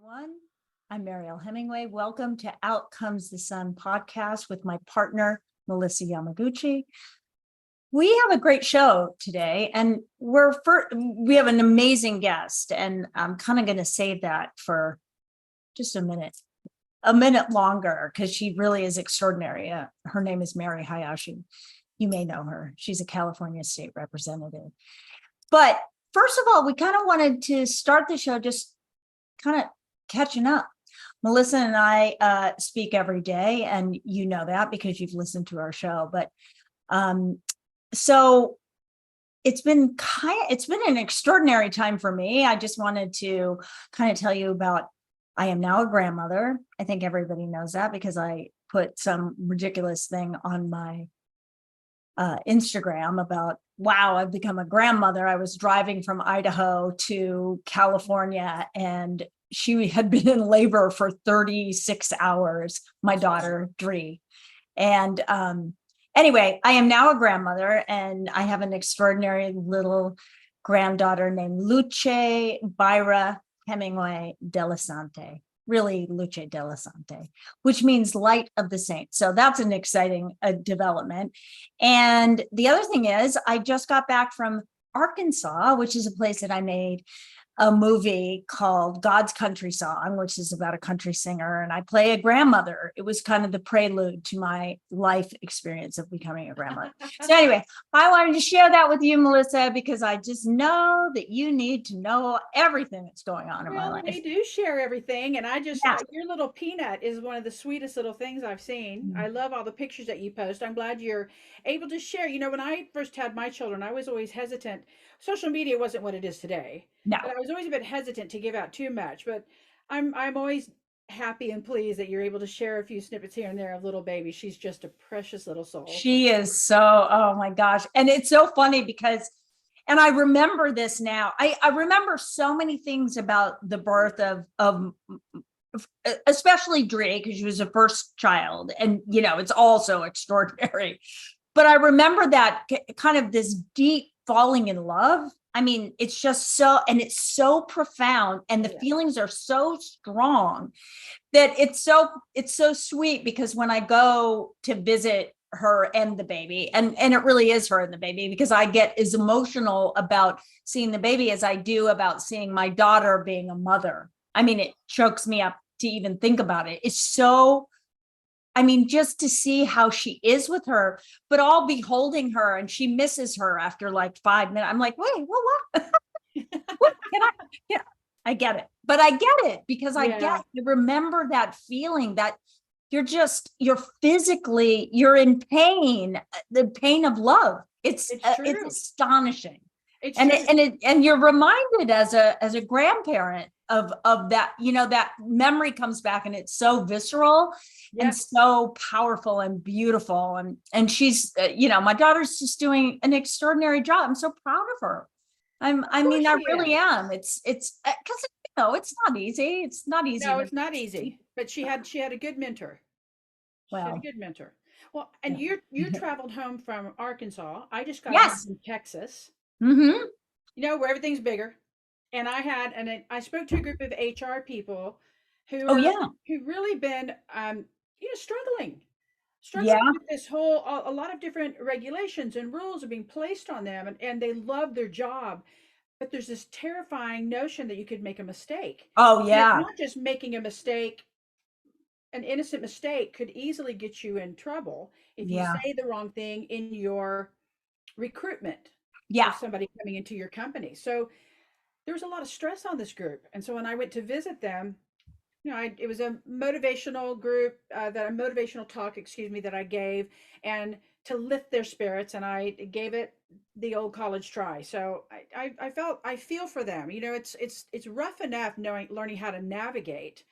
everyone. I'm Mariel Hemingway. Welcome to Out Comes the Sun podcast with my partner, Melissa Yamaguchi. We have a great show today, and we have an amazing guest, and I'm kind of going to save that for just a minute longer, because she really is extraordinary. Her name is Mary Hayashi. You may know her. She's a California state representative. But first of all, we kind of wanted to start the show just kind of catching up. Melissa and I speak every day, and you know that because you've listened to our show. But so it's been an extraordinary time for me. I just wanted to kind of tell you about, I am now a grandmother. I think everybody knows that because I put some ridiculous thing on my Instagram about, wow, I've become a grandmother. I was driving from Idaho to California, and she had been in labor for 36 hours, my daughter, Dree. And anyway, I am now a grandmother, and I have an extraordinary little granddaughter named Luce Hemingway-Dellisanti. Really, Luce Dellisanti, which means light of the saints. So that's an exciting development. And the other thing is, I just got back from Arkansas, which is a place that I made a movie called God's Country Song, which is about a country singer, and I play a grandmother. It was kind of the prelude to my life experience of becoming a grandmother. So anyway, I wanted to share that with you, Melissa, because I just know that you need to know everything that's going on in my life. We do share everything, and Yeah. your little peanut is one of the sweetest little things I've seen. I love all the pictures that you post. I'm glad you're able to share. You know, when I first had my children, I was always hesitant. Social media wasn't what it is today, No. but I was always a bit hesitant to give out too much. But I'm always happy and pleased that you're able to share a few snippets here and there of little baby. She's just a precious little soul. She is so, oh my gosh. And it's so funny because, and I remember this now, I remember so many things about the birth of especially Dree, because she was the first child, and you know, it's also extraordinary. But I remember that kind of this deep falling in love. I mean, it's just so, and it's so profound, and the feelings are so strong that it's so sweet, because when I go to visit her and the baby, and it really is her and the baby, because I get as emotional about seeing the baby as I do about seeing my daughter being a mother. I mean, it chokes me up to even think about it. It's so, I mean, just to see how she is with her, but I'll be holding her and she misses her after like 5 minutes. I'm like, wait, what? What can I? Yeah, I get it, but I get it because you remember that feeling that you're physically, you're in pain, the pain of love. It's astonishing. And you're reminded as a grandparent of that, you know, that memory comes back, and it's so visceral and so powerful and beautiful. And she's, you know, my daughter's just doing an extraordinary job. I'm so proud of her. I really am. It's because, you know, it's not easy. It's not easy. No, it's not easy. But she had a good mentor. She had a Well, good mentor. Well, and you traveled home from Arkansas. I just got home yes. from Texas. Mm-hmm. You know, where everything's bigger. And I spoke to a group of HR people Oh, yeah. who really been struggling Yeah. with this whole a lot of different regulations and rules are being placed on them, and they love their job, but there's this terrifying notion that you could make a mistake. Oh, And it's yeah. not just making a mistake. An innocent mistake could easily get you in trouble if you Yeah. say the wrong thing in your recruitment Yeah. of somebody coming into your company. So there was a lot of stress on this group. And so when I went to visit them, you know, it was a motivational group, that a motivational talk, excuse me, that I gave, and to lift their spirits. And I gave it the old college try. So I feel for them. You know, it's rough enough learning how to navigate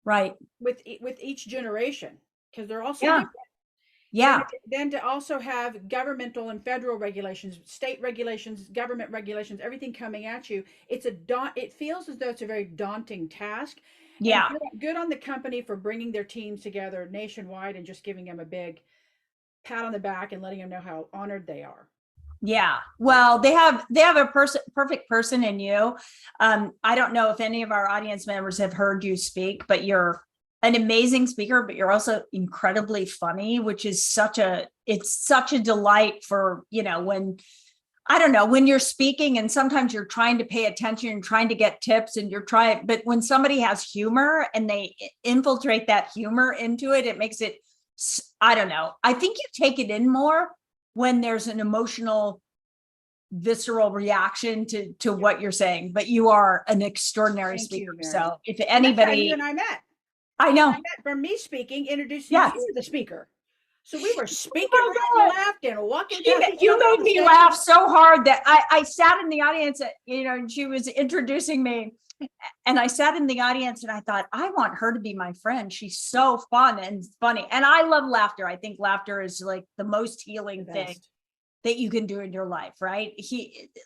Right. with each generation, because they're all so Yeah. different. Yeah. Then to also have governmental and federal regulations, state regulations, government regulations, everything coming at you, it feels as though it's a very daunting task. And Yeah. good on the company for bringing their teams together nationwide and just giving them a big pat on the back and letting them know how honored they are. Yeah. Well, they have a perfect person in you. I don't know if any of our audience members have heard you speak, but you're an amazing speaker, but you're also incredibly funny, which is it's such a delight for, when I don't know, when you're speaking and sometimes you're trying to pay attention and trying to get tips and but when somebody has humor and they infiltrate that humor into it, it makes it, I don't know. I think you take it in more when there's an emotional, visceral reaction to what you're saying, but you are an extraordinary Thank speaker. you, Mary. So if And that's how you anybody, and I met. I know. From me speaking, introducing Yes. you to the speaker. So we were speaking Oh right and left and walking past each You other on made me stage. laugh so hard that I sat in the audience, and she was introducing me, and I sat in the audience and I thought, I want her to be my friend. She's so fun and funny. And I love laughter. I think laughter is like the most healing thing that you can do in your life, right?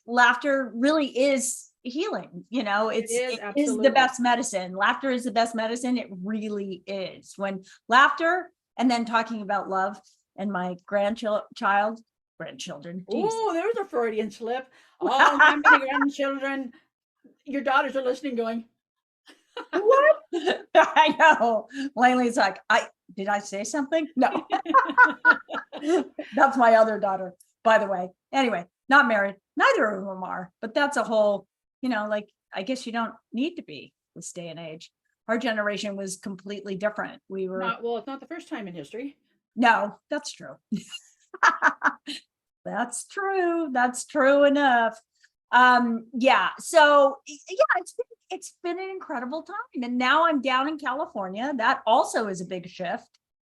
Laughter really is healing. It is the best medicine. Laughter is the best medicine. It really is. When laughter, and then talking about love, and my grandchildren. Oh, there's a Freudian slip. All my many grandchildren. Your daughters are listening going, what? I know. Laney's like, did I say something? No. That's my other daughter, by the way. Anyway, not married. Neither of them are, but that's a whole, like, I guess you don't need to be this day and age. Our generation was completely different. We were it's not the first time in history. No, that's true. That's true. That's true enough. Yeah. So yeah, it's been an incredible time. And now I'm down in California. That also is a big shift.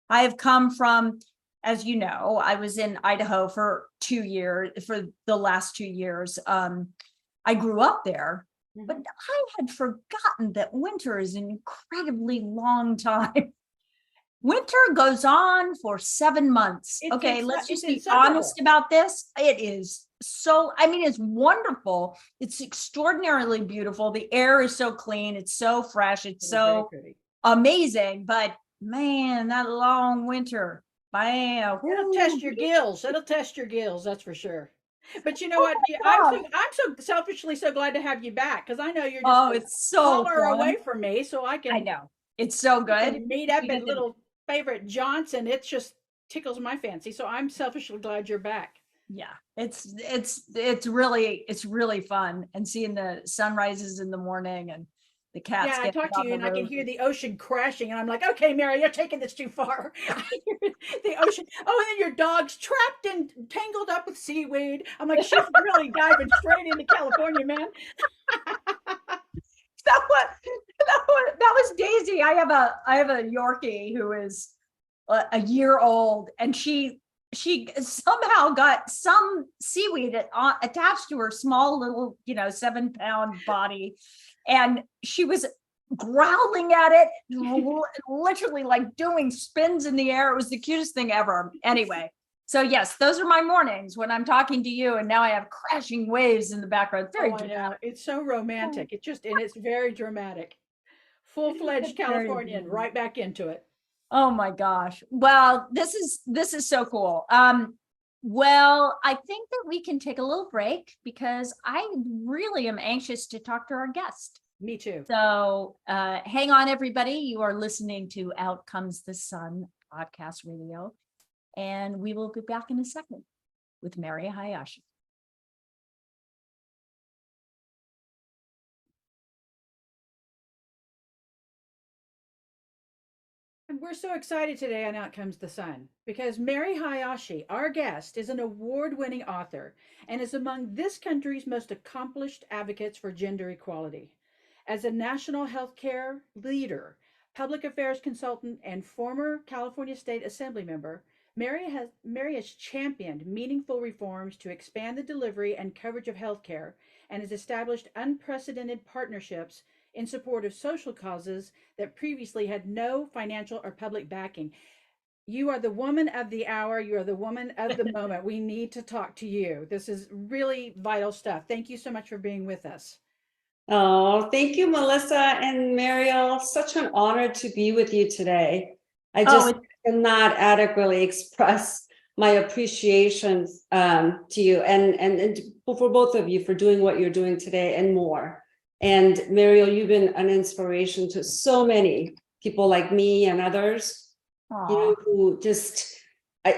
I have come from, as you know, I was in Idaho for the last 2 years. I grew up there, but I had forgotten that winter is an incredibly long time. Winter goes on for 7 months. Let's just be honest about this. It is it's wonderful. It's extraordinarily beautiful. The air is so clean. It's so fresh. It's so amazing. But man, that long winter, bam. It'll test your gills. It'll test your gills. That's for sure. But you know what? I'm so selfishly so glad to have you back because I know you're just it's so far away from me, so I can. I know it's so good. Meet up at little favorite Johnson. It just tickles my fancy. So I'm selfishly glad you're back. Yeah, it's really fun, and seeing the sunrises in the morning and the cats. Yeah, I talk to you and I can hear the ocean crashing, and I'm like, okay, Mary, you're taking this too far. I hear the ocean. Oh, and then your dog's trapped and tangled up with seaweed. I'm like, she's really diving straight into California, man. That was Daisy. I have a Yorkie who is a year old, and she somehow got some seaweed attached to her small little 7-pound body, and she was growling at it, literally like doing spins in the air. It was the cutest thing ever. Anyway, so yes, those are my mornings when I'm talking to you, and now I have crashing waves in the background. Very dramatic. It's so romantic. It's very dramatic. Full-fledged Californian, right back into it. Oh my gosh. Well, this is so cool. Well, I think that we can take a little break because I really am anxious to talk to our guest. Me too. So hang on, everybody. You are listening to Out Comes the Sun podcast radio, and we will be back in a second with Mary Hayashi. We're so excited today on Out Comes the Sun because Mary Hayashi, our guest, is an award-winning author and is among this country's most accomplished advocates for gender equality. As a national healthcare leader, public affairs consultant, and former California State Assembly member, Mary has championed meaningful reforms to expand the delivery and coverage of healthcare and has established unprecedented partnerships in support of social causes that previously had no financial or public backing. You are the woman of the hour. You are the woman of the moment. We need to talk to you. This is really vital stuff. Thank you so much for being with us. Oh, thank you, Melissa and Mariel. Such an honor to be with you today. I just cannot adequately express my appreciation to you and for both of you for doing what you're doing today and more. And Mariel, you've been an inspiration to so many people like me and others, you know, who just,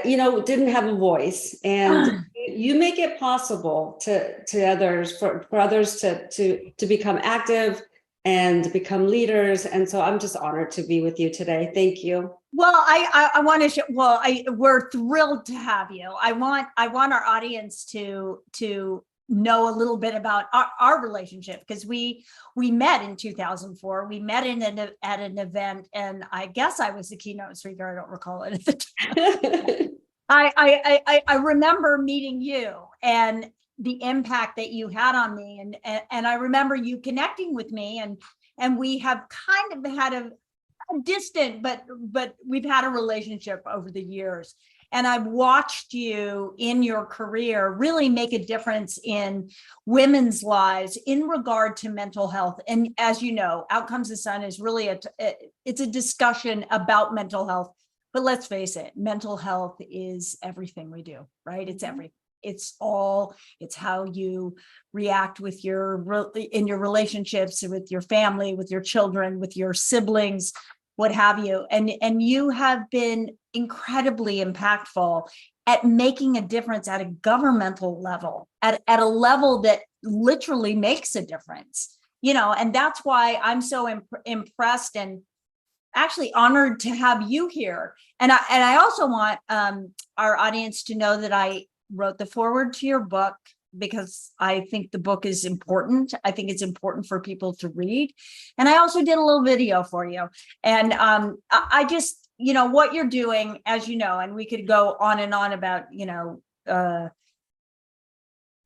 you know, didn't have a voice. And you make it possible to others, for others to become active and become leaders. And so I'm just honored to be with you today. Thank you. Well, I want to we're thrilled to have you. I want our audience to know a little bit about our relationship, because we met in 2004. We met at an event, and I guess I was the keynote speaker. I don't recall it at the time. I remember meeting you and the impact that you had on me, and I remember you connecting with me, and we have kind of had a distant, but we've had a relationship over the years. And I've watched you in your career really make a difference in women's lives in regard to mental health. And as you know, Outcomes the Sun is really it's a discussion about mental health. But let's face it, mental health is everything we do, right? It's everything. It's how you react in your relationships, with your family, with your children, with your siblings, what have you. And you have been incredibly impactful at making a difference at a governmental level, at a level that literally makes a difference, you know. And that's why I'm so impressed and actually honored to have you here. And I also want our audience to know that I wrote the foreword to your book because I think the book is important. I think it's important for people to read. And I also did a little video for you. And I just, you know, what you're doing, as you know, and we could go on and on about, you know,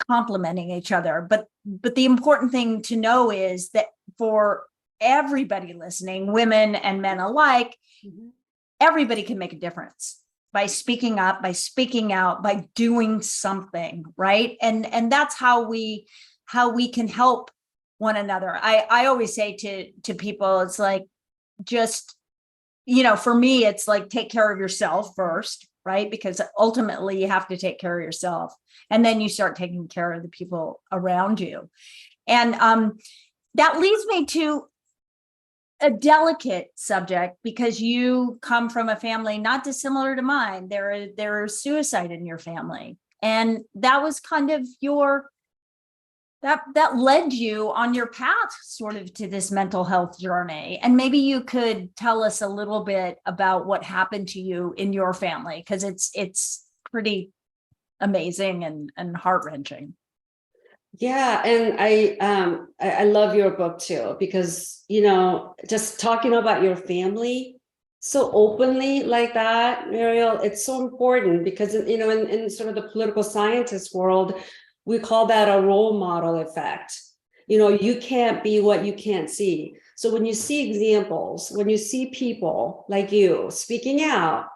complimenting each other. But the important thing to know is that for everybody listening, women and men alike, everybody can make a difference by speaking up, by speaking out, by doing something, right? And that's how we can help one another. I always say to people, it's like, just, you know, for me, it's like, take care of yourself first, right? Because ultimately you have to take care of yourself, and then you start taking care of the people around you. And that leads me to a delicate subject, because you come from a family not dissimilar to mine. There is suicide in your family, and that was kind of that led you on your path sort of to this mental health journey. And maybe you could tell us a little bit about what happened to you in your family, because it's pretty amazing and heart-wrenching. Yeah, and I love your book too, because, you know, just talking about your family so openly like that, Mariel, it's so important, because, you know, in sort of the political scientist world, we call that a role model effect. You know, you can't be what you can't see. So when you see examples, when you see people like you speaking out,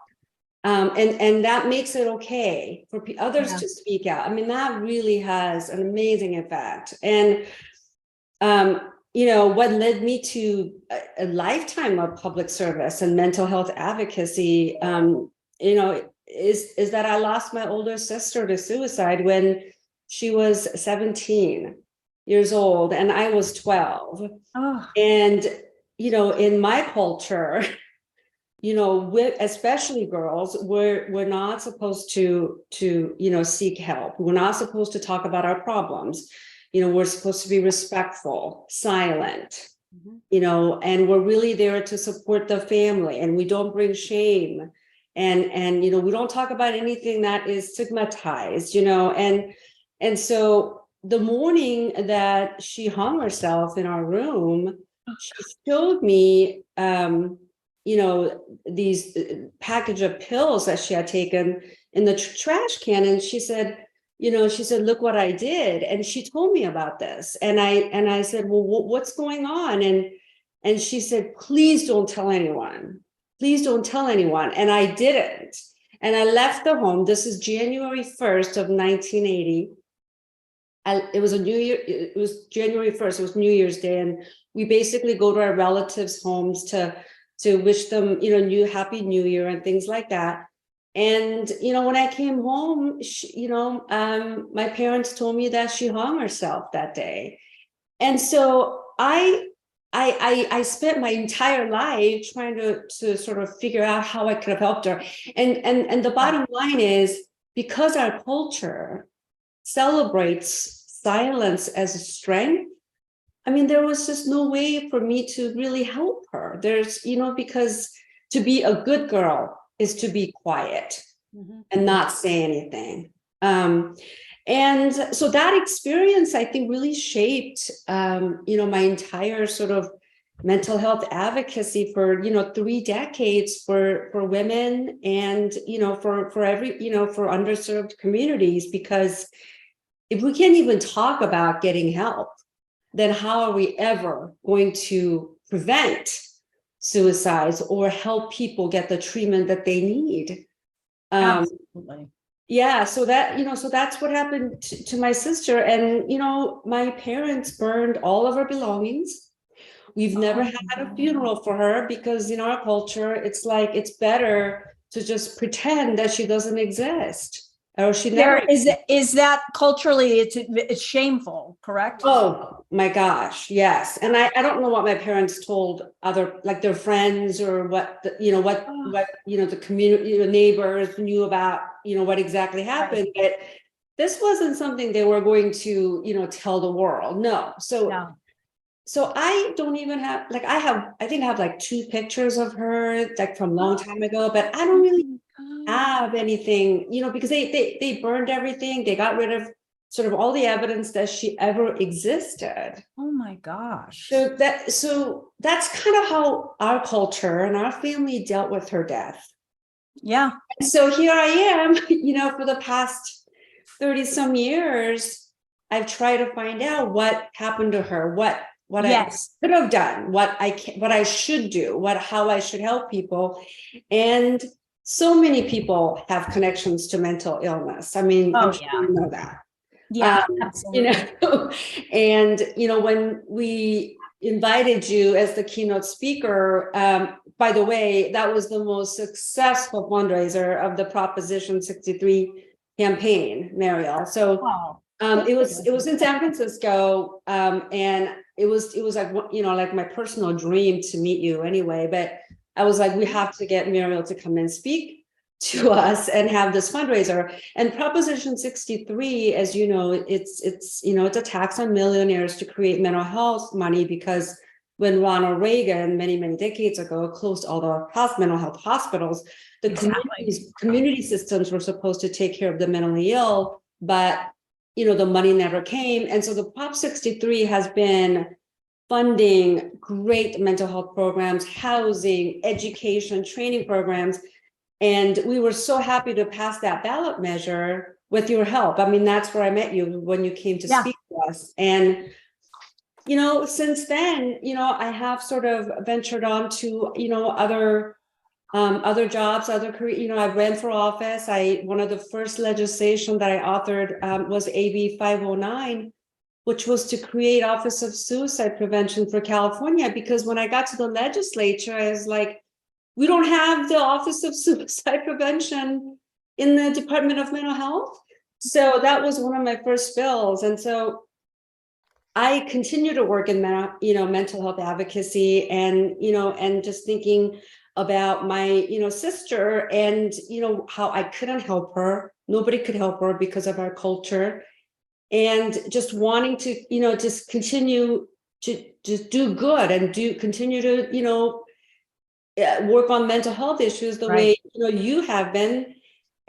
and that makes it okay for others to speak out. I mean, that really has an amazing effect. And, you know, what led me to a lifetime of public service and mental health advocacy, you know, is that I lost my older sister to suicide when she was 17 years old and I was 12. Oh. And, you know, in my culture, you know, especially girls, we're not supposed to, you know, seek help. We're not supposed to talk about our problems. You know, we're supposed to be respectful, silent, you know, and we're really there to support the family, and we don't bring shame. And, you know, we don't talk about anything that is stigmatized, you know, and so the morning that she hung herself in our room, she showed me, you know, these package of pills that she had taken in the trash can. And she said, you know, look what I did. And she told me about this. And I said, well, what's going on? And she said, please don't tell anyone. Please don't tell anyone. And I didn't. And I left the home. This is January 1st of 1980. It was a New Year. It was January 1st. It was New Year's Day. And we basically go to our relatives' homes to wish them, you know, happy New Year and things like that. And, when I came home, my parents told me that she hung herself that day. And so I spent my entire life trying to sort of figure out how I could have helped her. And the bottom line is, because our culture celebrates silence as a strength, I mean, there was just no way for me to really help her. There's, because to be a good girl is to be quiet and not say anything. And so that experience, I think, really shaped, my entire sort of mental health advocacy for, 3 decades for women and, for underserved communities. Because if we can't even talk about getting help, then how are we ever going to prevent suicides or help people get the treatment that they need? Absolutely. Yeah, so that's what happened to my sister. And, my parents burned all of her belongings. We've never had a funeral for her because in our culture, it's like, it's better to just pretend that she doesn't exist. Or she never is that culturally it's shameful, correct? Oh my gosh, yes. And I don't know what my parents told other, like their friends, or what the community, neighbors knew about, what exactly happened. But this wasn't something they were going to, tell the world. No. So I don't even have, like, I think I have like 2 pictures of her, like from a long time ago, but I don't really have anything, because they burned everything. They got rid of sort of all the evidence that she ever existed. Oh my gosh. So that's kind of how our culture and our family dealt with her death. Yeah. And so here I am, for the past 30 some years, I've tried to find out what happened to her, what I could have done, what I should do, how I should help people. And so many people have connections to mental illness. I mean, I'm sure you know that. Yeah, absolutely. And, when we invited you as the keynote speaker, by the way, that was the most successful fundraiser of the Proposition 63 campaign, Mariel. So it was in San Francisco, and it was like, like my personal dream to meet you anyway. But I was like, we have to get Mariel to come and speak to us and have this fundraiser. And Proposition 63, as you know, it's a tax on millionaires to create mental health money, because when Ronald Reagan many decades ago closed all the mental health hospitals, the community systems were supposed to take care of the mentally ill, but the money never came. And so the Prop 63 has been funding great mental health programs, housing, education, training programs. And we were so happy to pass that ballot measure with your help. I mean, that's where I met you, when you came to speak to us. And, since then, I have sort of ventured on to, other jobs, other career. I ran for office. One of the first legislation that I authored was AB 509, which was to create Office of Suicide Prevention for California. Because when I got to the legislature, I was like, we don't have the Office of Suicide Prevention in the Department of Mental Health. So that was one of my first bills. And so I continue to work in mental health advocacy, and and just thinking about my sister, and how I couldn't help her. Nobody could help her because of our culture, and just wanting to just continue to just do good and continue to work on mental health issues the way you have been.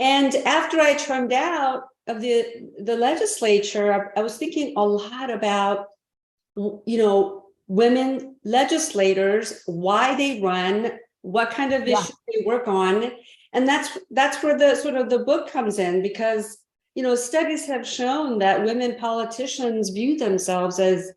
And after I trimmed out of the legislature, I was thinking a lot about women legislators, why they run, what kind of issues they work on. And that's where the sort of the book comes in, because studies have shown that women politicians view themselves as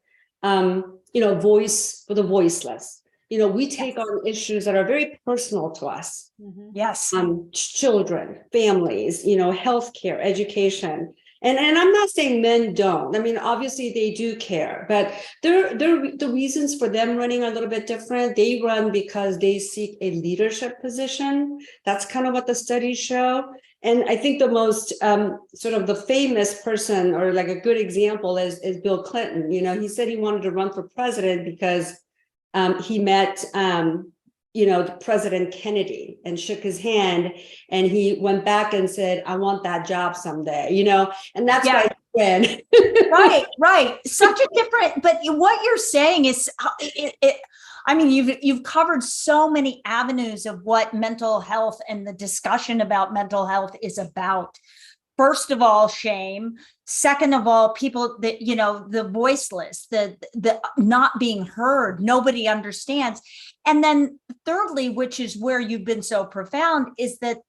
voice for the voiceless. We take on issues that are very personal to us. Yes. Children, families, healthcare, education. And I'm not saying men don't. I mean, obviously they do care, but the reasons for them running are a little bit different. They run because they seek a leadership position. That's kind of what the studies show. And I think the most sort of the famous person, or like a good example, is Bill Clinton. You know, he said he wanted to run for president because he met President Kennedy and shook his hand, and he went back and said, I want that job someday, and that's why he went. Right. Such a different, but what you're saying is, I mean, you've covered so many avenues of what mental health and the discussion about mental health is about. First of all, shame. Second of all, people that, the voiceless, the not being heard, nobody understands. And then thirdly, which is where you've been so profound, is that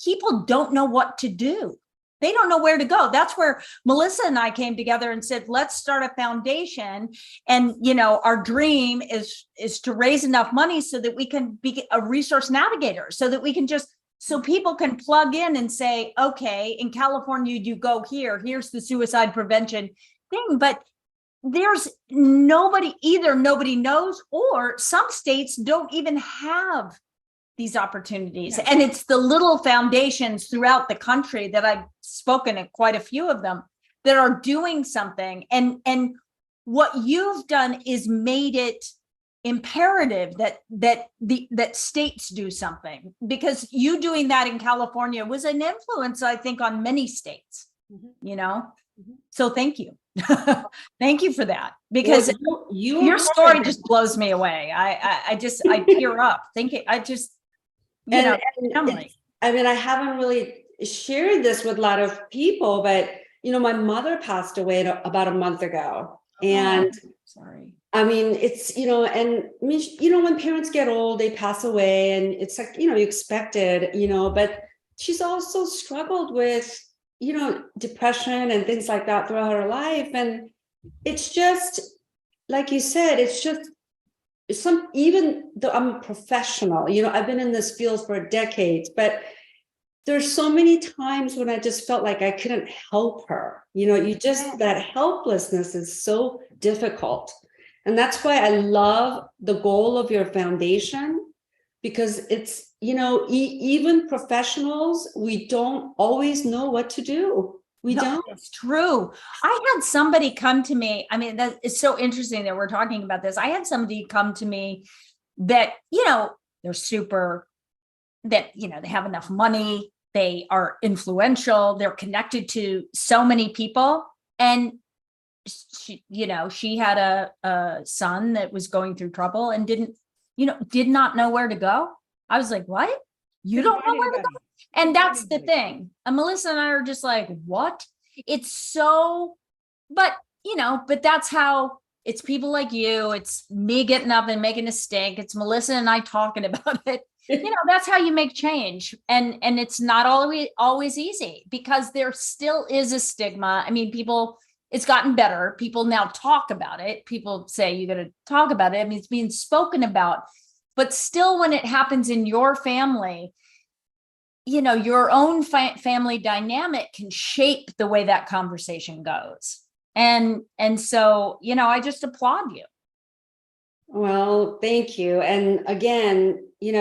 people don't know what to do. They don't know where to go. That's where Melissa and I came together and said, let's start a foundation. And, our dream is to raise enough money so that we can be a resource navigator, so that we can so people can plug in and say, okay, in California, you go here, here's the suicide prevention thing. But there's either nobody knows, or some states don't even have these opportunities. And it's the little foundations throughout the country that I've spoken at quite a few of them that are doing something. And what you've done is made it imperative that states do something, because you doing that in California was an influence, I think, on many states. So thank you. Thank you for that, because your story just blows me away. I tear up thinking. I mean, I haven't really shared this with a lot of people, but my mother passed away about a month ago, and sorry. I mean, it's, when parents get old, they pass away, and it's like, you expected, but she's also struggled with, depression and things like that throughout her life. And it's just, like you said, it's just even though I'm a professional, I've been in this field for decades, but there's so many times when I just felt like I couldn't help her. That helplessness is so difficult. And that's why I love the goal of your foundation, because it's, even professionals, we don't always know what to do. We don't. It's true. I had somebody come to me. I mean, that is so interesting that we're talking about this. I had somebody come to me that, they're super, that, they have enough money. They are influential. They're connected to so many people. And she had a son that was going through trouble and did not know where to go. I was like, what? You don't know where to go? And that's the thing. And Melissa and I are just like, what? It's so, but that's how it's people like you. It's me getting up and making a stink. It's Melissa and I talking about it. That's how you make change. And it's not always easy, because there still is a stigma. I mean, it's gotten better. People now talk about it. People say you got to talk about it. I mean, it's being spoken about, but still, when it happens in your family, your own family dynamic can shape the way that conversation goes. And so, I just applaud you. Well, thank you. And again, when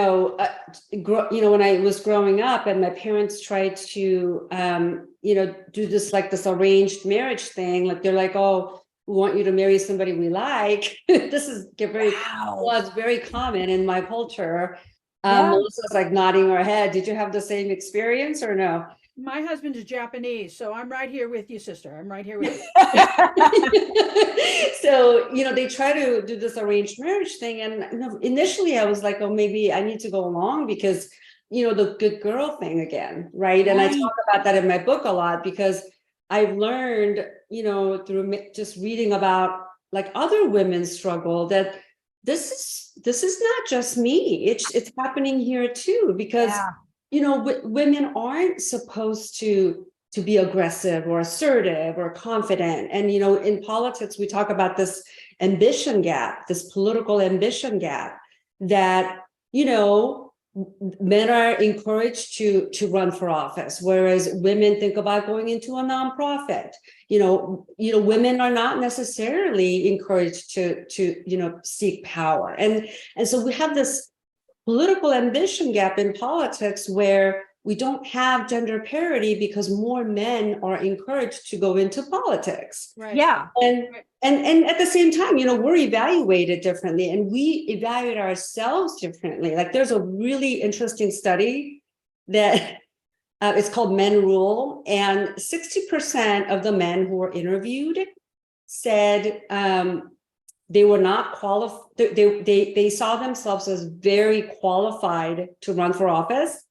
I was growing up and my parents tried to, do this arranged marriage thing, like they're like, oh, we want you to marry somebody we like. This is was very common in my culture. Melissa's like nodding her head. Did you have the same experience or no? My husband is Japanese, so I'm right here with you, sister. I'm right here with you. So, they try to do this arranged marriage thing. And initially I was like, oh, maybe I need to go along because, the good girl thing again. Right. And I talk about that in my book a lot, because I've learned, through just reading about like other women's struggle, that this is not just me. It's happening here too, because women aren't supposed to be aggressive or assertive or confident. And, in politics, we talk about this ambition gap, this political ambition gap that, men are encouraged to run for office, whereas women think about going into a nonprofit. Women are not necessarily encouraged to seek power, and so we have this political ambition gap in politics where we don't have gender parity because more men are encouraged to go into politics. Right. Yeah. And at the same time, we're evaluated differently, and we evaluate ourselves differently. Like, there's a really interesting study that it's called Men Rule, and 60% of the men who were interviewed said they were not qualified. They saw themselves as very qualified to run for office.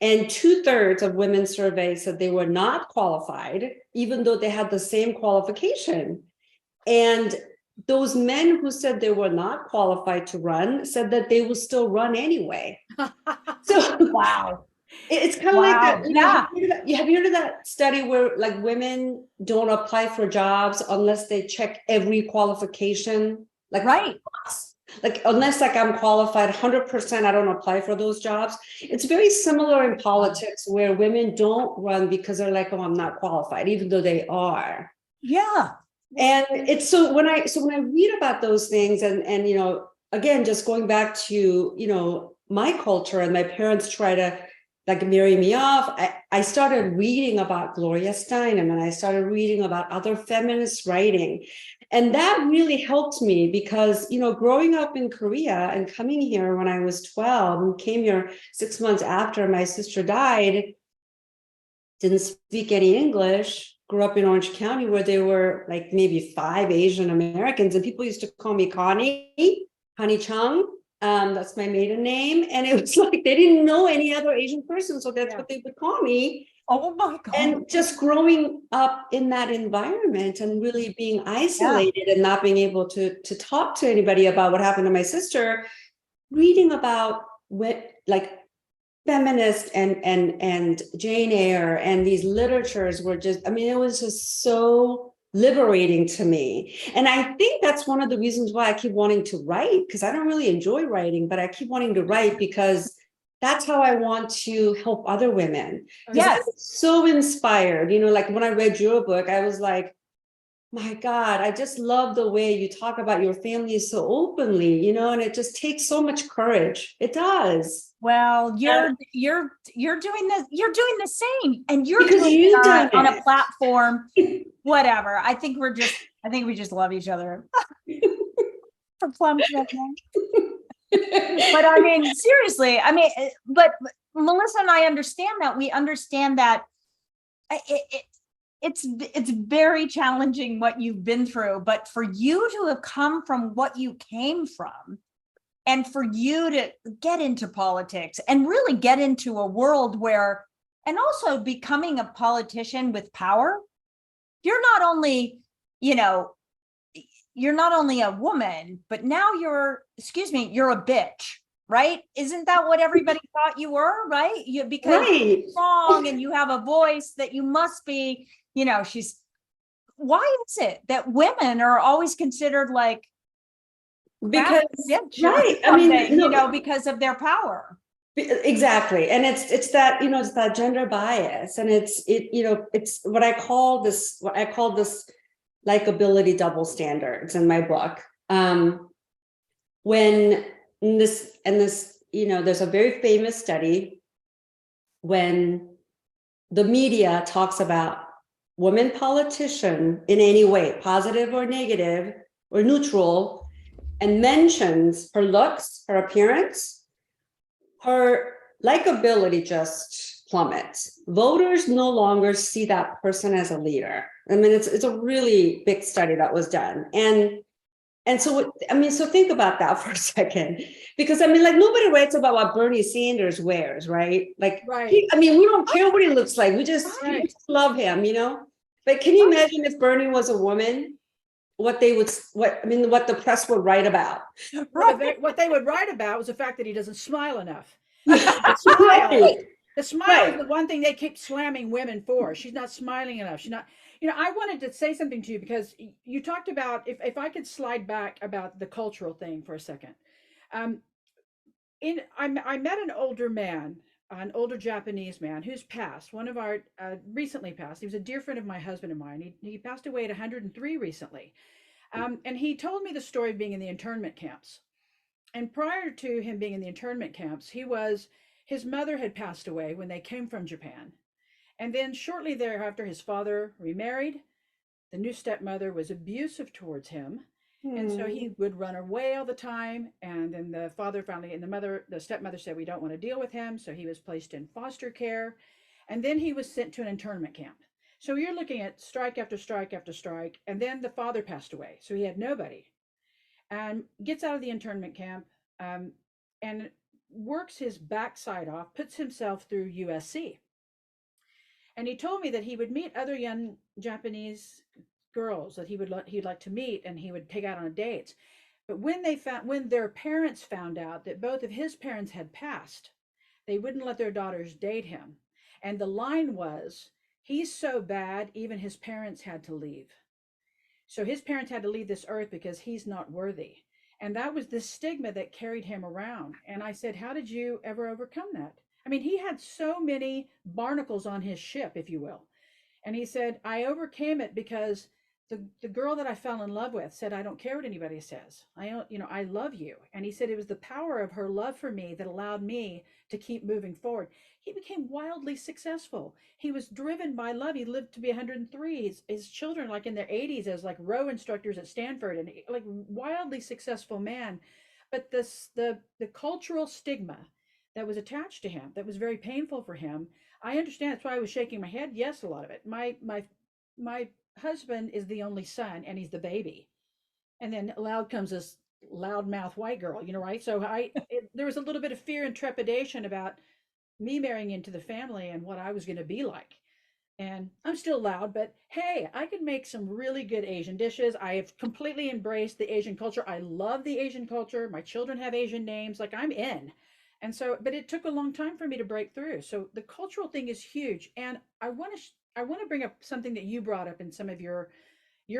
And 2/3 of women surveyed said they were not qualified, even though they had the same qualification. And those men who said they were not qualified to run said that they will still run anyway. So Wow. it's kind of Wow. like that. Yeah. Have you heard of that study where like women don't apply for jobs unless they check every qualification? Like, Right. like unless like I'm qualified 100%, I don't apply for those jobs. It's very similar in politics where women don't run because they're like, oh, I'm not qualified, even though they are. Yeah. And it's so when I read about those things, and again, just going back to my culture, and my parents try to like marry me off, I started reading about Gloria Steinem, and I started reading about other feminist writing. And that really helped me because, growing up in Korea and coming here when I was 12 and came here 6 months after my sister died, didn't speak any English, grew up in Orange County where there were like maybe 5 Asian Americans, and people used to call me Connie Chung. That's my maiden name. And it was like, they didn't know any other Asian person. So that's what they would call me. Oh my God. And just growing up in that environment and really being isolated and not being able to talk to anybody about what happened to my sister, reading about what like feminist and Jane Eyre and these literatures were just, it was just so liberating to me. And I think that's one of the reasons why I keep wanting to write, because I don't really enjoy writing, but I keep wanting to write because that's how I want to help other women. Yes. I'm so inspired. Like when I read your book, I was like, my God, I just love the way you talk about your family so openly, and it just takes so much courage. It does. Well, you're doing the same, and you're Because doing you've it done on a it. platform, whatever. I think we just love each other. For plum checking. But seriously, but Melissa and I understand that. We understand that it's very challenging what you've been through, but for you to have come from what you came from, and for you to get into politics and really get into a world where, and also becoming a politician with power, you're not only, you're not only a woman, but now you're a bitch, right? Isn't that what everybody thought you were, right? Because you're strong and you have a voice that you must be, why is it that women are always considered like, because because of their power? Exactly. And it's that, it's that gender bias, and it's what I call this likability double standards in my book. When there's a very famous study when the media talks about women politician in any way, positive or negative or neutral, and mentions her looks, her appearance, her likability just plummets. Voters no longer see that person as a leader. It's a really big study that was done. And so, so think about that for a second, because nobody writes about what Bernie Sanders wears, right? We don't care what he looks like. We just love him, But can you imagine if Bernie was a woman? What the press would write about. What they would write about was the fact that he doesn't smile enough. The smile is the one thing they keep slamming women for. She's not smiling enough. She's not, I wanted to say something to you because you talked about, if I could slide back about the cultural thing for a second. I met an older man, an older Japanese man who's passed. One of our recently passed. He was a dear friend of my husband and mine. He passed away at 103 recently, and he told me the story of being in the internment camps. And prior to him being in the internment camps, his mother had passed away when they came from Japan, and then shortly thereafter, his father remarried. The new stepmother was abusive towards him. And so he would run away all the time. And then the father finally, and the stepmother said, we don't want to deal with him. So he was placed in foster care. And then he was sent to an internment camp. So you're looking at strike after strike after strike. And then the father passed away. So he had nobody. And gets out of the internment camp and works his backside off, puts himself through USC. And he told me that he would meet other young Japanese girls that he'd like to meet, and he would take out on dates. But when their parents found out that both of his parents had passed, they wouldn't let their daughters date him. And the line was, he's so bad, even his parents had to leave. So his parents had to leave this earth because he's not worthy. And that was the stigma that carried him around. And I said, how did you ever overcome that? I mean, he had so many barnacles on his ship, if you will. And he said, I overcame it because the girl that I fell in love with said, I don't care what anybody says. I love you. And he said it was the power of her love for me that allowed me to keep moving forward. He became wildly successful. He was driven by love. He lived to be 103. His children, like in their 80s, as like row instructors at Stanford, and like wildly successful man. But the cultural stigma that was attached to him, that was very painful for him. I understand. That's why I was shaking my head. Yes, a lot of it. My husband is the only son, and he's the baby. And then loud comes this loudmouth white girl, right? So there was a little bit of fear and trepidation about me marrying into the family and what I was going to be like. And I'm still loud, but hey, I can make some really good Asian dishes. I have completely embraced the Asian culture. I love the Asian culture. My children have Asian names. Like, I'm in. And so, but it took a long time for me to break through. So the cultural thing is huge. And I want to bring up something that you brought up in some of your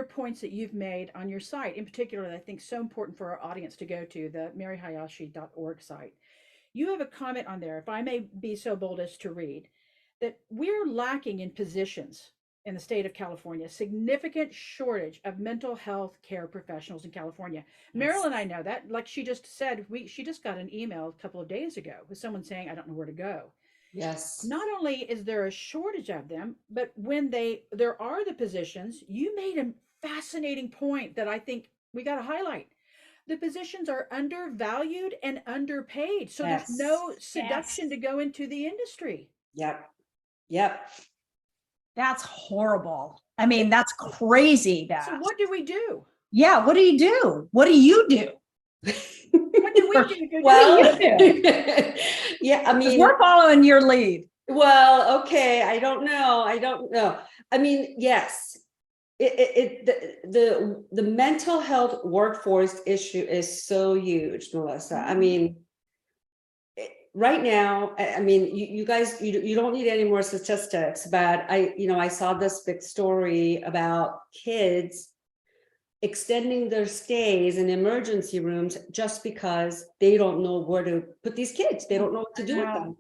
points that you've made on your site, in particular, that I think is so important for our audience to go to, the maryhayashi.org site. You have a comment on there, if I may be so bold as to read, that we're lacking in positions in the state of California, significant shortage of mental health care professionals in California. Yes. Mariel and I know that. Like she just said, she just got an email a couple of days ago with someone saying, I don't know where to go. Yes. Not only is there a shortage of them, but when there are the positions, you made a fascinating point that I think we got to highlight. The positions are undervalued and underpaid. So yes. There's no seduction to go into the industry. Yep. That's horrible. I mean, that's crazy. So what do we do? Yeah. What do you do? What do you do? What do we do? What do you do? Yeah, I mean, we're following your lead. Well, okay. I don't know. I mean, yes, the mental health workforce issue is so huge, Melissa. I mean, right now, I mean, you guys, you don't need any more statistics, but I saw this big story about kids extending their stays in emergency rooms just because they don't know where to put these kids. They don't know what to do with them.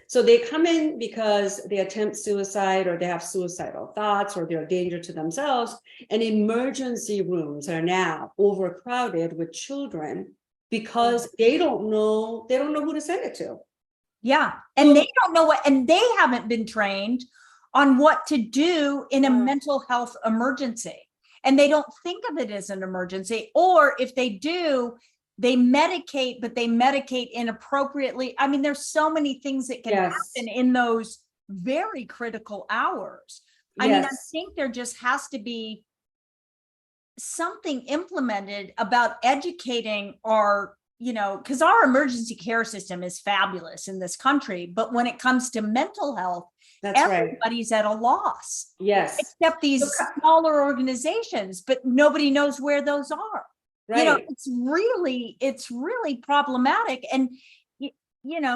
So they come in because they attempt suicide, or they have suicidal thoughts, or they're a danger to themselves. And emergency rooms are now overcrowded with children because they don't know who to send it to. Yeah. And they don't know and they haven't been trained on what to do in a mental health emergency. And they don't think of it as an emergency, or if they do, they medicate, but they medicate inappropriately. I mean, there's so many things that can happen in those very critical hours. I mean, I think there just has to be something implemented about educating our, because our emergency care system is fabulous in this country, but when it comes to mental health, everybody's at a loss. Yes. Except these smaller organizations, but nobody knows where those are. Right. It's really problematic. And,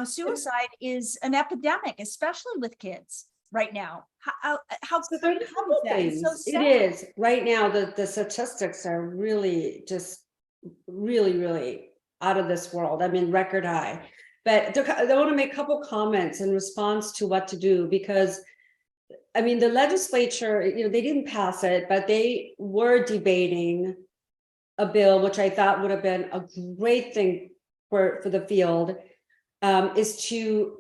suicide is an epidemic, especially with kids right now. How so there are a couple things. So it is right now. The statistics are really just really out of this world. I mean, record high. But I want to make a couple comments in response to what to do, because I mean, the legislature, they didn't pass it, but they were debating a bill, which I thought would have been a great thing for the field, is to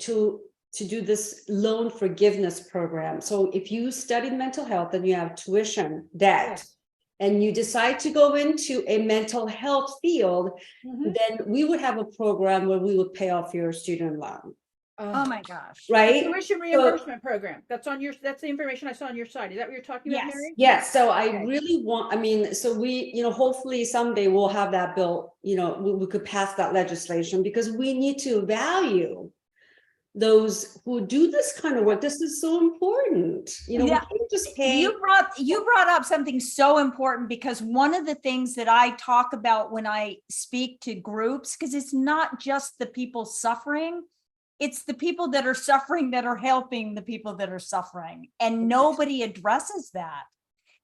do this loan forgiveness program. So if you studied mental health and you have tuition debt, Yes. and you decide to go into a mental health field, then we would have a program where we would pay off your student loan. Oh my gosh. Right? Tuition reimbursement program. That's the information I saw on your site. Is that what you're talking about, Yes. Mary? Yes. So I Okay. really want, I mean, so we, hopefully someday we'll have that bill, we could pass that legislation, because we need to value those who do this kind of work. This is so important. We can't just pay. You brought up something so important, because one of the things that I talk about when I speak to groups, because it's not just the people suffering, it's the people that are suffering that are helping the people that are suffering, and nobody addresses that.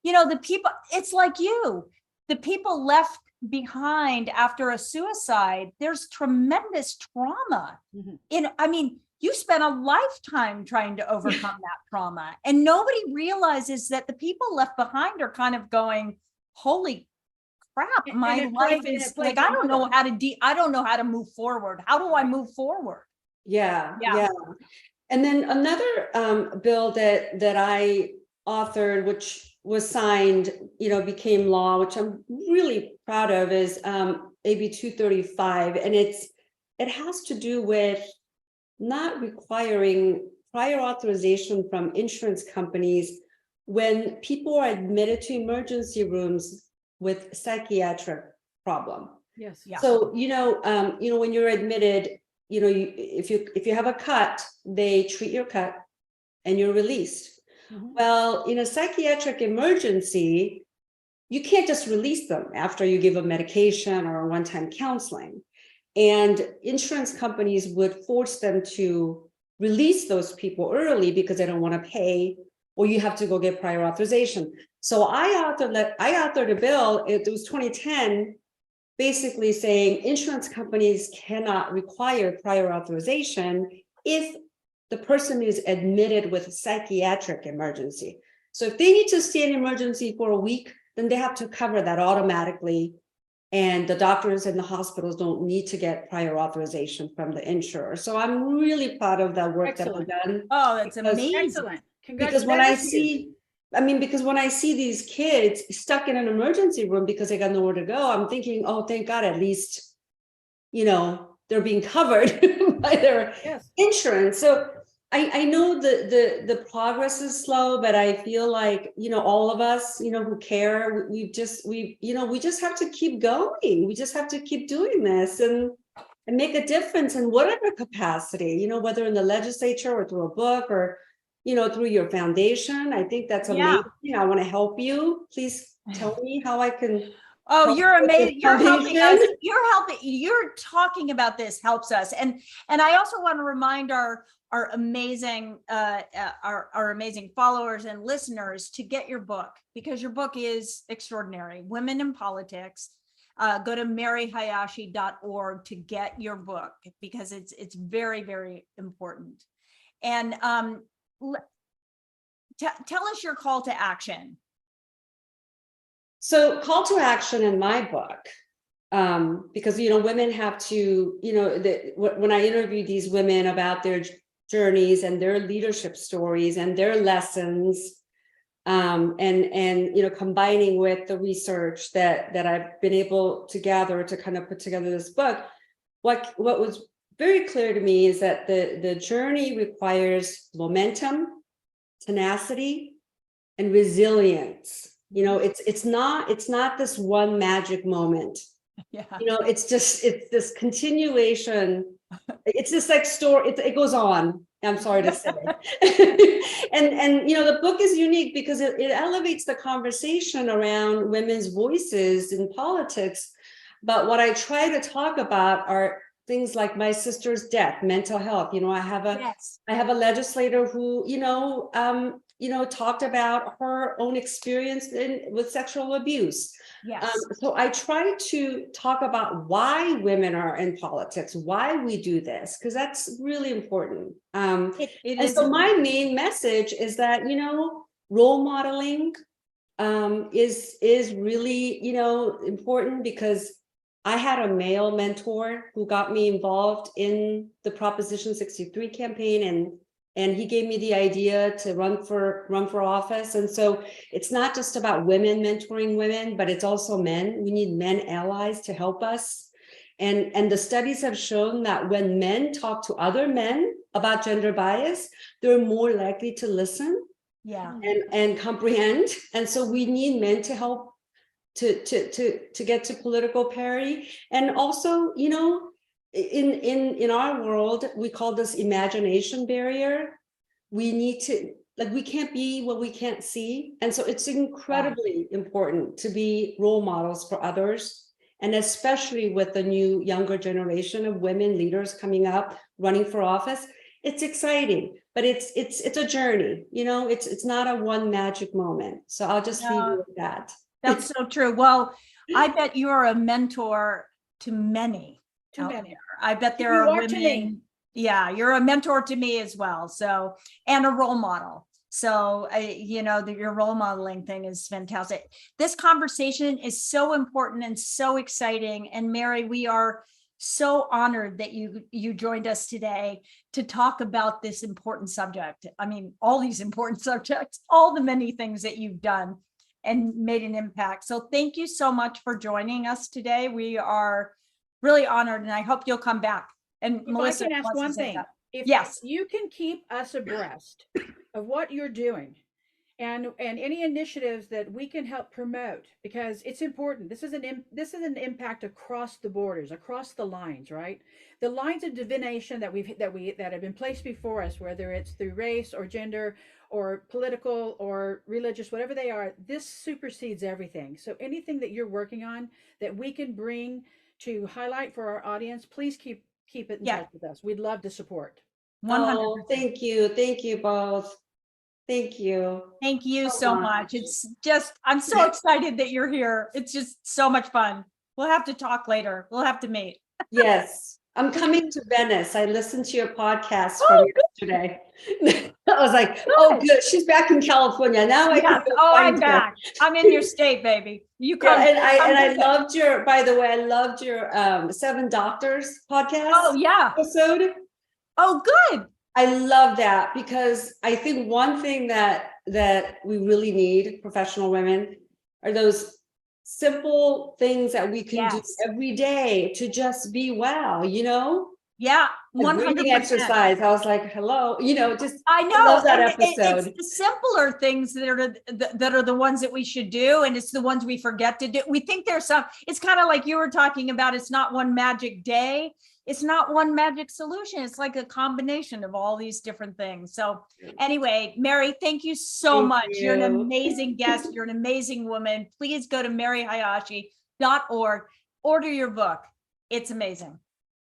The people, it's like the people left behind after a suicide, there's tremendous trauma. You spent a lifetime trying to overcome that trauma, and nobody realizes that the people left behind are kind of going, holy crap, my life is like, I don't know how to move forward. How do I move forward? Yeah. And then another bill that I authored, which was signed, became law, which I'm really proud of, is AB 235. And it has to do with not requiring prior authorization from insurance companies when people are admitted to emergency rooms with psychiatric problem. Yes. Yeah. So, when you're admitted, if you have a cut, they treat your cut and you're released. Well, in a psychiatric emergency, you can't just release them after you give a medication or a one-time counseling. And insurance companies would force them to release those people early because they don't want to pay, or you have to go get prior authorization. So I authored a bill, it was 2010, basically saying insurance companies cannot require prior authorization if the person is admitted with a psychiatric emergency. So if they need to stay in emergency for a week, then they have to cover that automatically. And the doctors and the hospitals don't need to get prior authorization from the insurer. So I'm really proud of that work that I've done. Oh, that's amazing. Excellent. Because when I see these kids stuck in an emergency room because they got nowhere to go, I'm thinking, oh, thank God, at least, they're being covered by their insurance. So I know the progress is slow, but I feel like, all of us, who care, we just have to keep going. We just have to keep doing this and make a difference in whatever capacity, whether in the legislature or through a book or, through your foundation. I think that's amazing. I want to help you. Please tell me how I can. Oh, you're amazing. You're helping us. You're talking about this helps us. And I also want to remind our amazing followers and listeners to get your book, because your book is extraordinary. Women in Politics. Go to maryhayashi.org to get your book, because it's very, very important. And tell us your call to action. So call to action in my book, because, women have to, when I interview these women about their journeys and their leadership stories and their lessons, and combining with the research that I've been able to gather to kind of put together this book, what was very clear to me is that the journey requires momentum, tenacity, and resilience. It's not this one magic moment. Yeah. It's this continuation. It's this like story. It goes on. I'm sorry to say. and the book is unique because it elevates the conversation around women's voices in politics. But what I try to talk about are things like my sister's death, mental health. You know, Yes. I have a legislator who, talked about her own experience with sexual abuse. Yes. So I try to talk about why women are in politics, why we do this, because that's really important. It And is. so my main message is that, role modeling is really, important, because I had a male mentor who got me involved in the Proposition 63 campaign, and he gave me the idea to run for office. And so it's not just about women mentoring women, but it's also men. We need men allies to help us. And the studies have shown that when men talk to other men about gender bias, they're more likely to listen Yeah. and comprehend. And so we need men to help to get to political parity. And also, in our world, we call this imagination barrier. We need to, like, we can't be what we can't see. And so it's incredibly important to be role models for others. And especially with the new younger generation of women leaders coming up, running for office, it's exciting, but it's a journey, it's not a one magic moment. So I'll just leave you with that. That's so true. Well, I bet you're a mentor to many. To out many. there. I bet there You are are to me. women. Yeah, you're a mentor to me as well. So, and a role model. So, your role modeling thing is fantastic. This conversation is so important and so exciting. And Mary, we are so honored that you joined us today to talk about this important subject. I mean, all these important subjects, all the many things that you've done and made an impact. So thank you so much for joining us today. We are really honored, and I hope you'll come back. And If Melissa I can ask wants to one say thing, that. if Yes. you can keep us abreast of what you're doing and any initiatives that we can help promote, because it's important. This is an impact across the borders, across the lines, right? The lines of divination that have been placed before us, whether it's through race or gender or political or religious, whatever they are, this supersedes everything. So anything that you're working on that we can bring to highlight for our audience, please keep it in touch with us. We'd love to support. 100%. Oh, thank you both. Thank you. Thank you so much. It's just, I'm so excited that you're here. It's just so much fun. We'll have to talk later. We'll have to meet. Yes, I'm coming to Venice. I listened to your podcast from yesterday. I was like, oh, good. She's back in California now. Yes. Oh, I'm back. I'm in your state, baby. You come. Yeah, and I visit. loved your. By the way, I loved your 7 Doctors podcast. Oh yeah. Episode. Oh, good. I love that, because I think one thing that we really need, professional women, are those simple things that we can do every day to just be well, Yeah, like 100%. breathing exercise. I was like, hello, just I know. I love that and episode. It's the simpler things that are the ones that we should do, and it's the ones we forget to do. We think there's some. It's kind of like you were talking about. It's not one magic day. It's not one magic solution. It's like a combination of all these different things. So anyway, Mary, thank you so much. You're an amazing guest. You're an amazing woman. Please go to maryhayashi.org. Order your book. It's amazing.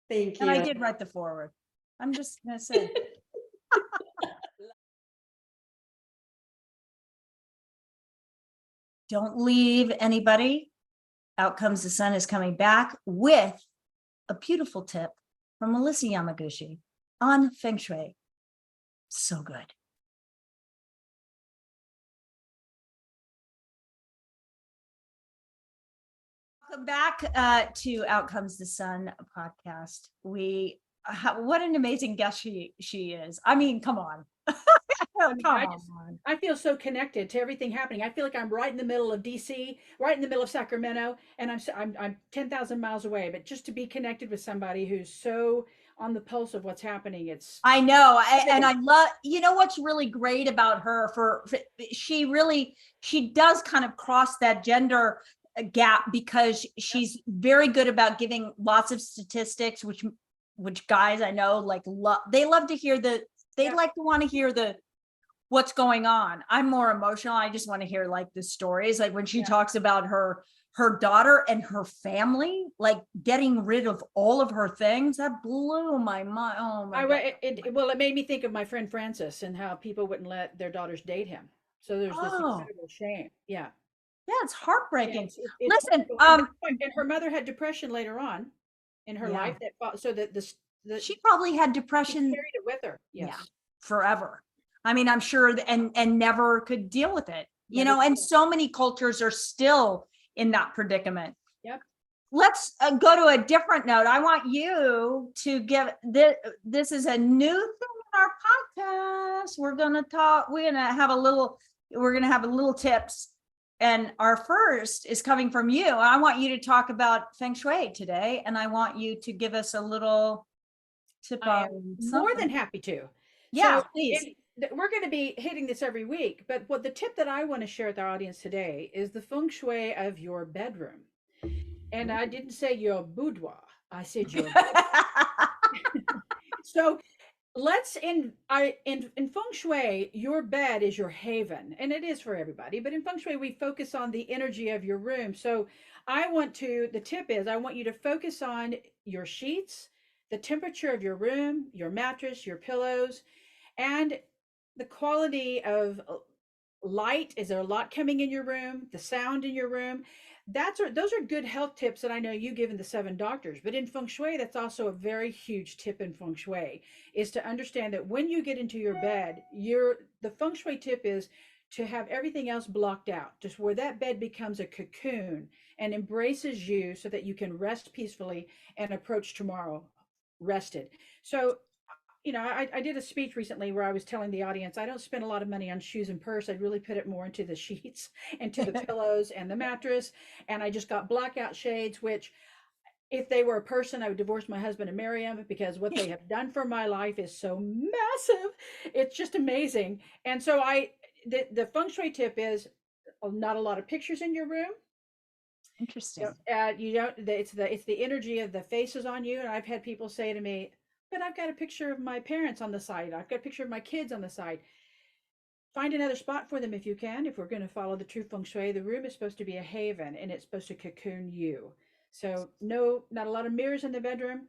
Thank you. And I did write the foreword. I'm just going to say. Don't leave anybody. Out Comes the Sun is coming back with a beautiful tip from Melissa Yamaguchi on Feng Shui. So good. Welcome back to Out Comes the Sun podcast. What an amazing guest she is. I mean, come on. I feel so connected to everything happening. I feel like I'm right in the middle of DC, right in the middle of Sacramento, and I'm 10,000 miles away. But just to be connected with somebody who's so on the pulse of what's happening, I know. And I love, what's really great about her she does kind of cross that gender gap, because she's very good about giving lots of statistics, which guys I know they love to hear like to want to hear what's going on. I'm more emotional. I just want to hear like the stories, like when she talks about her her daughter and her family, like getting rid of all of her things, that blew my mind. Oh my God. Well, it made me think of my friend Francis and how people wouldn't let their daughters date him. So there's this Oh, incredible shame. Yeah. yeah, it's Yeah, heartbreaking. it's Listen, horrible. And her mother had depression later on in her yeah, life so that the she probably had she depression, carried it with her. yeah, Yes. forever. I mean, I'm sure, and never could deal with it, Never and could. so many cultures are still in that predicament. Yep. Let's go to a different note. I want you to give this is a new thing in our podcast. We're going to have a little tips. And our first is coming from you. I want you to talk about Feng Shui today. And I want you to give us a little tip I on am more something. than happy to. Yeah, So please. we're going to be hitting this every week, but what the tip that I want to share with our audience today is the feng shui of your bedroom. And I didn't say your boudoir. I said your bedroom. So in feng shui, your bed is your haven, and it is for everybody, but in feng shui we focus on the energy of your room. So the tip is I want you to focus on your sheets, the temperature of your room, your mattress, your pillows, and the quality of light. Is there a lot coming in your room? The sound in your room? Those are good health tips that I know you give in the seven doctors. But in feng shui, that's also a very huge tip in feng shui, is to understand that when you get into your bed, the feng shui tip is to have everything else blocked out, just where that bed becomes a cocoon and embraces you so that you can rest peacefully and approach tomorrow rested. So I did a speech recently where I was telling the audience I don't spend a lot of money on shoes and purse. I'd really put it more into the sheets and to the pillows and the mattress. And I just got blackout shades, which if they were a person, I would divorce my husband and marry him, because what they have done for my life is so massive. It's just amazing. And so the feng shui tip is not a lot of pictures in your room. Interesting. You don't. It's the energy of the faces on you. And I've had people say to me, "But I've got a picture of my parents on the side. I've got a picture of my kids on the side." Find another spot for them if you can. If we're going to follow the true feng shui, the room is supposed to be a haven, and it's supposed to cocoon you. So no, not a lot of mirrors in the bedroom.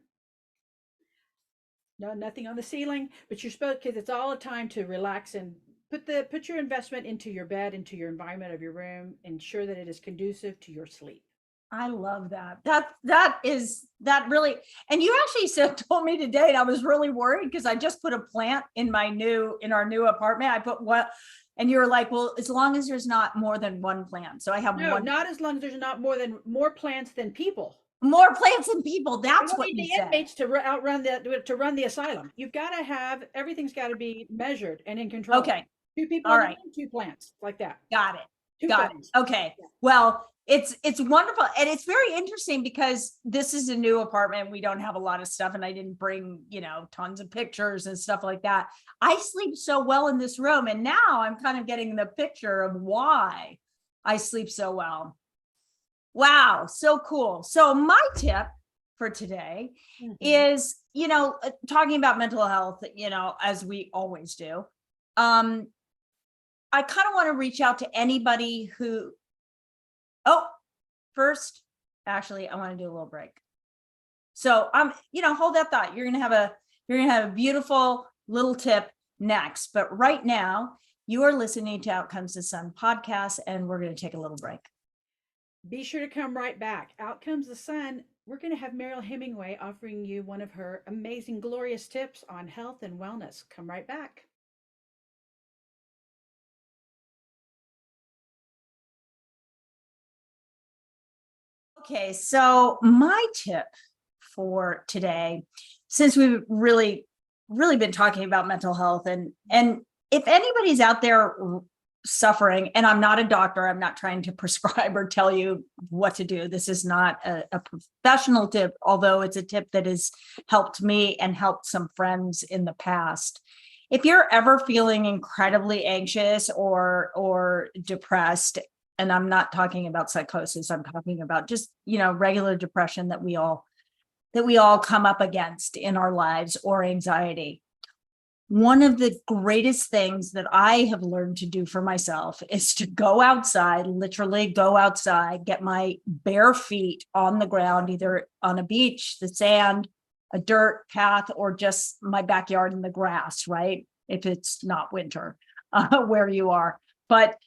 No, nothing on the ceiling. But you're supposed, because it's all a time to relax and put your investment into your bed, into your environment of your room. Ensure that it is conducive to your sleep. I love that. That really, and you actually told me today, and I was really worried because I just put a plant in our new apartment. I put what, and you were like, well, as long as there's not more than one plant. So I have No, not as long as there's not more plants than people. more plants than people. That's what you the said. Inmates to run the asylum. You've got to have everything's got to be measured and in control. Okay. 2 people All in right. the room, 2 plants, like that. Got it. 2 Got plants. it. Okay. Yeah. Well, it's wonderful. And it's very interesting because this is a new apartment. We don't have a lot of stuff, and I didn't bring, tons of pictures and stuff like that. I sleep so well in this room. And now I'm kind of getting the picture of why I sleep so well. Wow. So cool. So my tip for today is, talking about mental health, as we always do. I kind of want to reach out to anybody who, first, actually, I want to do a little break. So hold that thought. You're going to have a beautiful little tip next. But right now you are listening to Out Comes the Sun podcast, and we're going to take a little break. Be sure to come right back. Out Comes the Sun. We're going to have Mariel Hemingway offering you one of her amazing, glorious tips on health and wellness. Come right back. Okay, so my tip for today, since we've really been talking about mental health, and if anybody's out there suffering, and I'm not a doctor, I'm not trying to prescribe or tell you what to do. This is not a professional tip, although it's a tip that has helped me and helped some friends in the past. If you're ever feeling incredibly anxious or depressed, and I'm not talking about psychosis, I'm talking about just, regular depression that we all come up against in our lives, or anxiety. one of the greatest things that I have learned to do for myself is to go outside, literally go outside, get my bare feet on the ground, either on a beach, the sand, a dirt path, or just my backyard in the grass, right? If it's not winter where you are. But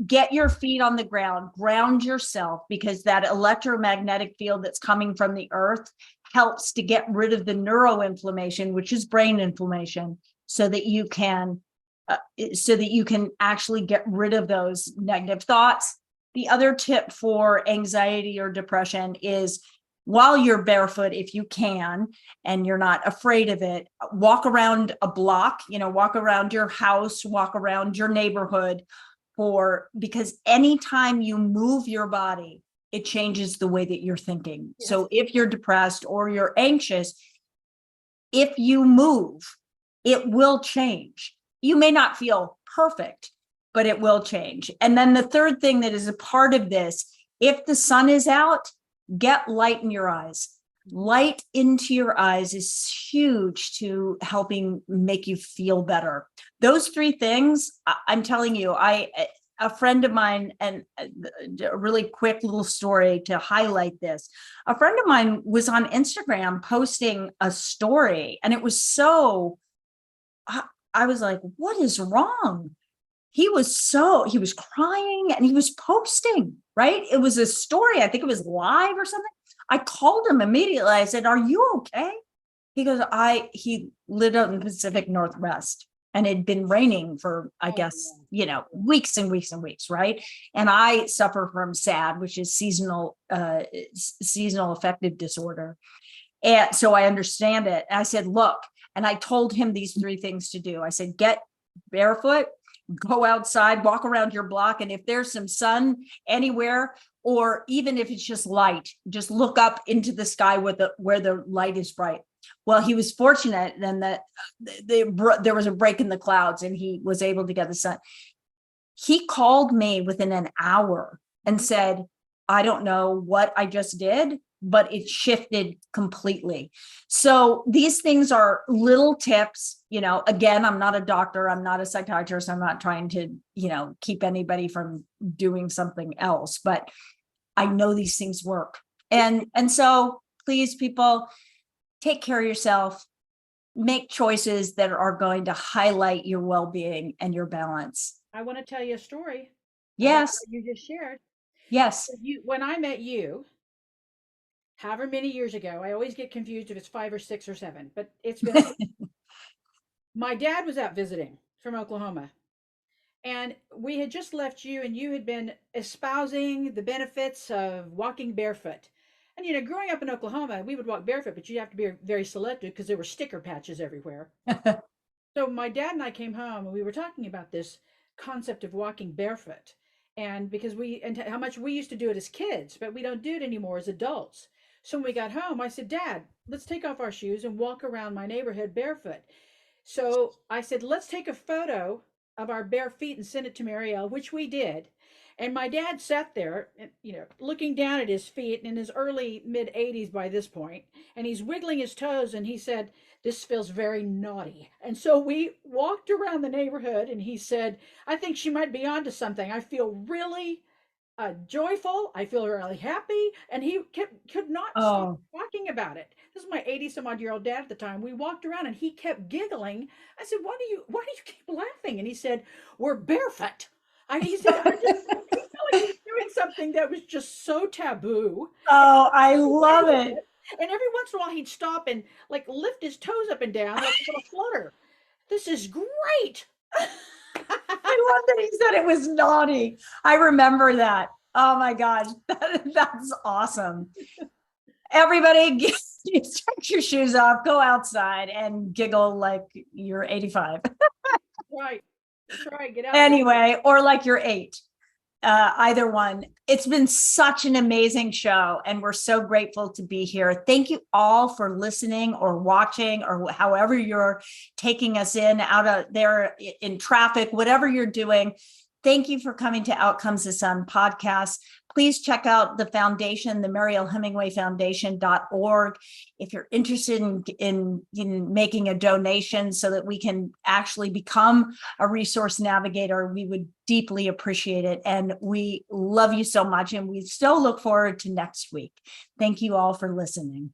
get your feet on the ground, ground yourself, because that electromagnetic field that's coming from the earth helps to get rid of the neuroinflammation, which is brain inflammation, so that you can actually get rid of those negative thoughts. The other tip for anxiety or depression is, while you're barefoot, if you can, and you're not afraid of it, walk around a block, walk around your house, walk around your neighborhood, because anytime you move your body, it changes the way that you're thinking. Yes. So if you're depressed or you're anxious, if you move, it will change. You may not feel perfect, but it will change. And then the third thing that is a part of this, if the sun is out, get light in your eyes. Light into your eyes is huge to helping make you feel better. Those three things, I'm telling you, a friend of mine, and a really quick little story to highlight this. A friend of mine was on Instagram posting a story, and it was I was like, what is wrong? He was crying and he was posting, right? It was a story. I think it was live or something. I called him immediately. I said, are you okay? He goes, he lived out in the Pacific Northwest, and it'd been raining for, I guess, weeks and weeks and weeks. Right. And I suffer from SAD, which is seasonal affective disorder. And so I understand it. And I said, look, and I told him these three things to do. I said, get barefoot, go outside, walk around your block. And if there's some sun anywhere, or even if it's just light, just look up into the sky where the light is bright. Well, he was fortunate then that there was a break in the clouds and he was able to get the sun. He called me within an hour and said, I don't know what I just did, but it shifted completely. So these things are little tips. Again, I'm not a doctor. I'm not a psychiatrist. I'm not trying to, keep anybody from doing something else, but I know these things work. And so please, people, take care of yourself, make choices that are going to highlight your well-being and your balance. I want to tell you a story. Yes. You just shared. Yes. When I met you, however many years ago, I always get confused if it's 5 or 6 or 7, but it's been, my dad was out visiting from Oklahoma, and we had just left you, and you had been espousing the benefits of walking barefoot. And, growing up in Oklahoma, we would walk barefoot, but you have to be very selective because there were sticker patches everywhere. So my dad and I came home and we were talking about this concept of walking barefoot, and because and how much we used to do it as kids, but we don't do it anymore as adults. So when we got home, I said, Dad, let's take off our shoes and walk around my neighborhood barefoot. So I said, let's take a photo of our bare feet and send it to Mariel, which we did. And my dad sat there, looking down at his feet, in his early mid 80s by this point, and he's wiggling his toes, and he said, this feels very naughty. And so we walked around the neighborhood, and he said, I think she might be onto something. I feel really joyful. I feel really happy. And he could not stop talking about it. This is my 80-some-odd-year-old dad at the time. We walked around and he kept giggling. I said, why do you keep laughing? And he said, we're barefoot. He said, I just felt like he was doing something that was just so taboo. Oh, I love it. And every once in a while he'd stop and lift his toes up and down like a little flutter. This is great. I love that he said it was naughty. I remember that. Oh my gosh, that's awesome. Everybody, take your shoes off, go outside and giggle like you're 85. Right. That's right. Get out. Anyway, or like you're 8. Either one. It's been such an amazing show, and we're so grateful to be here. Thank you all for listening or watching, or however you're taking us in, out of there in traffic, whatever you're doing. thank you for coming to Out Comes the Sun podcast. Please check out the foundation, the Mariel Hemingway Foundation.org. If you're interested in making a donation so that we can actually become a resource navigator, we would deeply appreciate it. And we love you so much. And we still look forward to next week. Thank you all for listening.